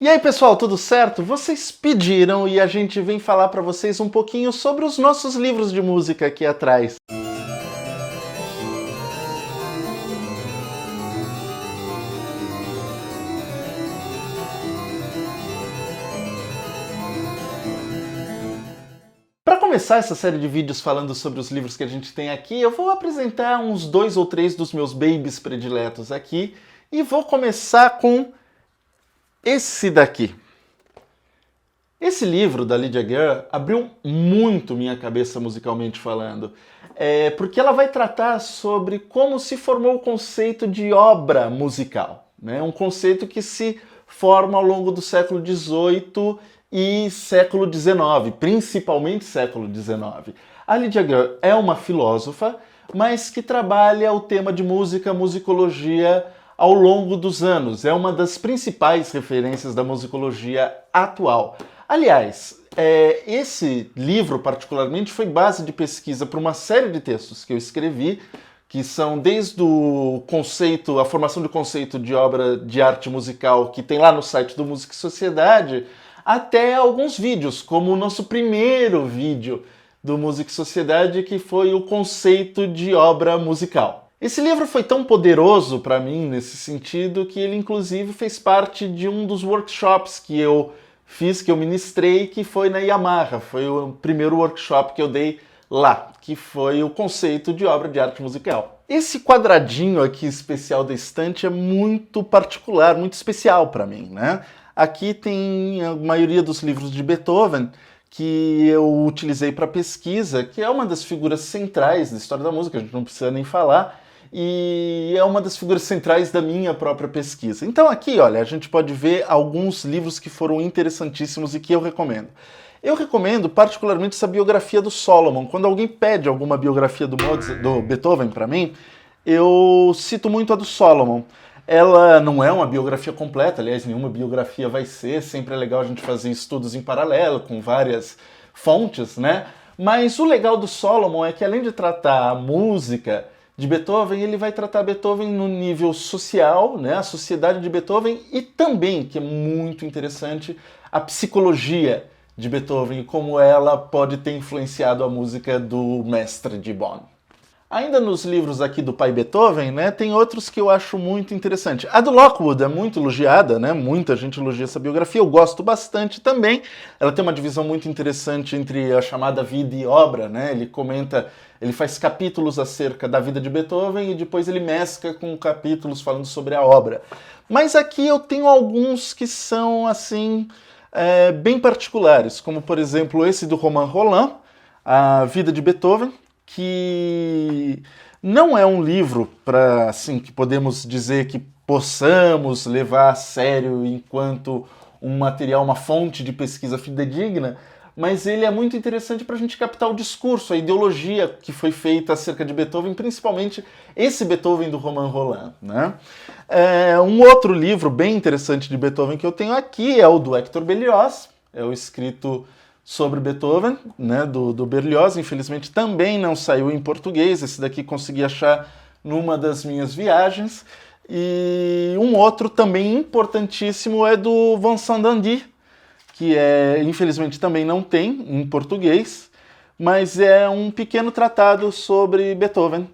E aí pessoal, tudo certo? Vocês pediram e a gente vem falar para vocês um pouquinho sobre os nossos livros de música aqui atrás. Para começar essa série de vídeos falando sobre os livros que a gente tem aqui, eu vou apresentar uns 2 ou 3 dos meus babies prediletos aqui e vou começar com esse daqui. Esse livro da Lydia Girl abriu muito minha cabeça musicalmente falando, porque ela vai tratar sobre como se formou o conceito de obra musical, né? Um conceito que se forma ao longo do século XVIII e século XIX, principalmente século XIX. A Lydia Girl é uma filósofa, mas que trabalha o tema de música, musicologia ao longo dos anos. É uma das principais referências da musicologia atual. Aliás, esse livro particularmente foi base de pesquisa para uma série de textos que eu escrevi, que são desde o conceito, a formação do conceito de obra de arte musical que tem lá no site do Música e Sociedade, até alguns vídeos, como o nosso primeiro vídeo do Música e Sociedade, que foi o conceito de obra musical. Esse livro foi tão poderoso para mim nesse sentido que ele inclusive fez parte de um dos workshops que eu fiz, que eu ministrei, que foi na Yamaha. Foi o primeiro workshop que eu dei lá, que foi o conceito de obra de arte musical. Esse quadradinho aqui especial da estante é muito particular, muito especial para mim, né? Aqui tem a maioria dos livros de Beethoven que eu utilizei para pesquisa, que é uma das figuras centrais da história da música, a gente não precisa nem falar, e é uma das figuras centrais da minha própria pesquisa. Então aqui, olha, a gente pode ver alguns livros que foram interessantíssimos e que eu recomendo. Eu recomendo particularmente essa biografia do Solomon. Quando alguém pede alguma biografia do Beethoven para mim, eu cito muito a do Solomon. Ela não é uma biografia completa, aliás, nenhuma biografia vai ser, sempre é legal a gente fazer estudos em paralelo, com várias fontes, né? Mas o legal do Solomon é que além de tratar a música de Beethoven, ele vai tratar Beethoven no nível social, né, a sociedade de Beethoven, e também, que é muito interessante, a psicologia de Beethoven e como ela pode ter influenciado a música do mestre de Bonn. Ainda nos livros aqui do pai Beethoven, né, tem outros que eu acho muito interessante. A do Lockwood é muito elogiada, né, muita gente elogia essa biografia, eu gosto bastante também. Ela tem uma divisão muito interessante entre a chamada vida e obra, né, ele faz capítulos acerca da vida de Beethoven e depois ele mescla com capítulos falando sobre a obra. Mas aqui eu tenho alguns que são, assim, bem particulares, como por exemplo esse do Romain Rolland, A Vida de Beethoven, que não é um livro para, assim, que podemos dizer que possamos levar a sério enquanto um material, uma fonte de pesquisa fidedigna, mas ele é muito interessante para a gente captar o discurso, a ideologia que foi feita acerca de Beethoven, principalmente esse Beethoven do Romain Rolland, né? Um outro livro bem interessante de Beethoven que eu tenho aqui é o do Hector Berlioz, é o escrito sobre Beethoven, né, do Berlioz. Infelizmente também não saiu em português, esse daqui consegui achar numa das minhas viagens. E um outro também importantíssimo é do Vincent d'Indy, que infelizmente também não tem em português, mas é um pequeno tratado sobre Beethoven,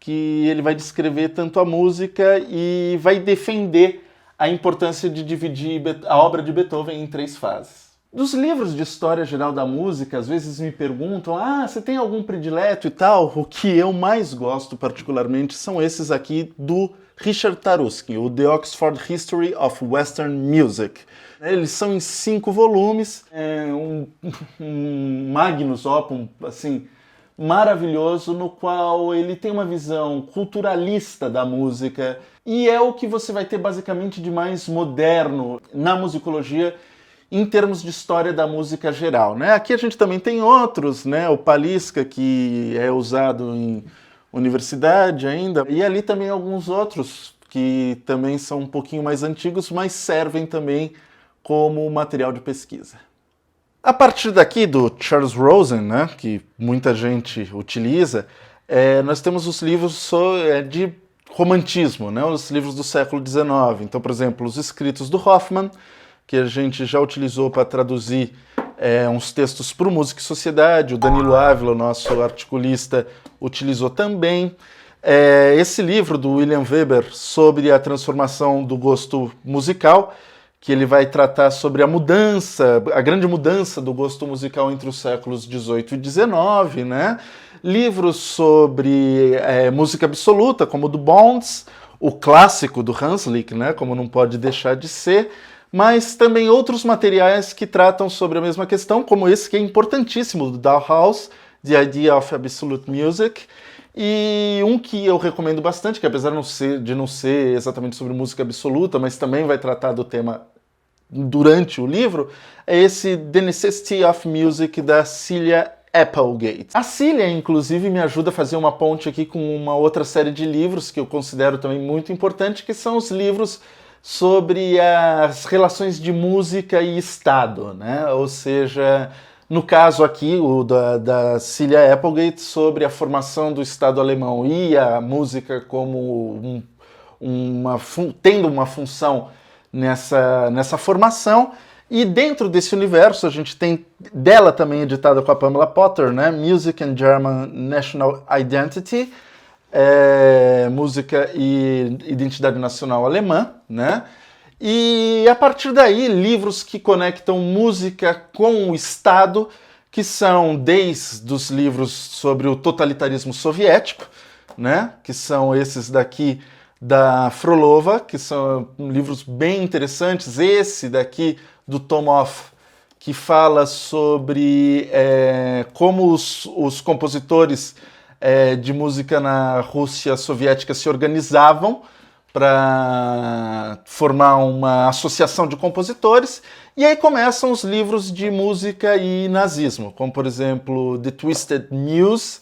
que ele vai descrever tanto a música e vai defender a importância de dividir a obra de Beethoven em 3 fases. Dos livros de história geral da música, às vezes me perguntam, você tem algum predileto e tal? O que eu mais gosto particularmente são esses aqui do Richard Taruskin, o The Oxford History of Western Music. Eles são em 5 volumes, um magnus opum, assim, maravilhoso, no qual ele tem uma visão culturalista da música e é o que você vai ter basicamente de mais moderno na musicologia em termos de história da música geral, né? Aqui a gente também tem outros, né? O Paliska, que é usado em universidade ainda, e ali também alguns outros que também são um pouquinho mais antigos, mas servem também como material de pesquisa. A partir daqui do Charles Rosen, né, que muita gente utiliza, nós temos os livros de romantismo, né, os livros do século XIX. Então, por exemplo, os escritos do Hoffmann, que a gente já utilizou para traduzir uns textos para o Música e Sociedade. O Danilo Ávila, nosso articulista, utilizou também. Esse livro do William Weber sobre a transformação do gosto musical, que ele vai tratar sobre a mudança, a grande mudança do gosto musical entre os séculos XVIII e XIX, né? Livros sobre música absoluta, como o do Bonds, o clássico do Hanslick, né? Como não pode deixar de ser, mas também outros materiais que tratam sobre a mesma questão, como esse que é importantíssimo, do Dalhouse, The Idea of Absolute Music, e um que eu recomendo bastante, que apesar de não ser exatamente sobre música absoluta, mas também vai tratar do tema durante o livro, é esse The Necessity of Music, da Celia Applegate. A Celia, inclusive, me ajuda a fazer uma ponte aqui com uma outra série de livros que eu considero também muito importante, que são os livros sobre as relações de música e Estado, né? Ou seja, no caso aqui, o da Celia Applegate, sobre a formação do Estado alemão e a música como tendo uma função nessa formação. E dentro desse universo a gente tem dela também editada com a Pamela Potter, né? Music and German National Identity, música e identidade nacional alemã, né? E a partir daí, livros que conectam música com o Estado, que são desde os livros sobre o totalitarismo soviético, né? Que são esses daqui da Frolova, que são livros bem interessantes. Esse daqui do Tomov, que fala sobre como os compositores de música na Rússia soviética se organizavam para formar uma associação de compositores, e aí começam os livros de música e nazismo, como por exemplo The Twisted Muse,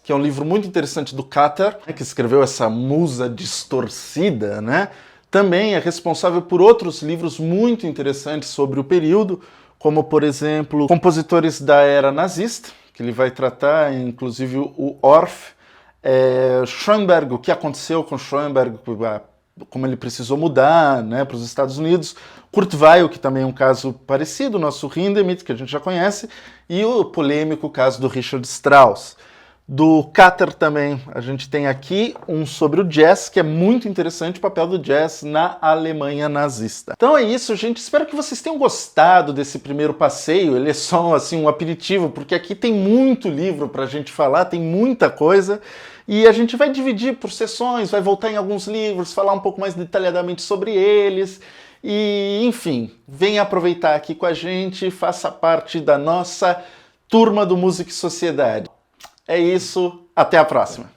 que é um livro muito interessante do Katar, que escreveu essa musa distorcida, né? Também é responsável por outros livros muito interessantes sobre o período, como por exemplo Compositores da Era Nazista, que ele vai tratar, inclusive o Orff, Schoenberg, o que aconteceu com Schoenberg, como ele precisou mudar, né, para os Estados Unidos, Kurt Weill, que também é um caso parecido, o nosso Hindemith, que a gente já conhece, e o polêmico caso do Richard Strauss. Do Katar também, a gente tem aqui um sobre o jazz, que é muito interessante, o papel do jazz na Alemanha nazista. Então é isso, gente. Espero que vocês tenham gostado desse primeiro passeio. Ele é só assim, um aperitivo, porque aqui tem muito livro pra gente falar, tem muita coisa. E a gente vai dividir por sessões, vai voltar em alguns livros, falar um pouco mais detalhadamente sobre eles. E, enfim, venha aproveitar aqui com a gente, faça parte da nossa turma do Música e Sociedade. É isso, até a próxima!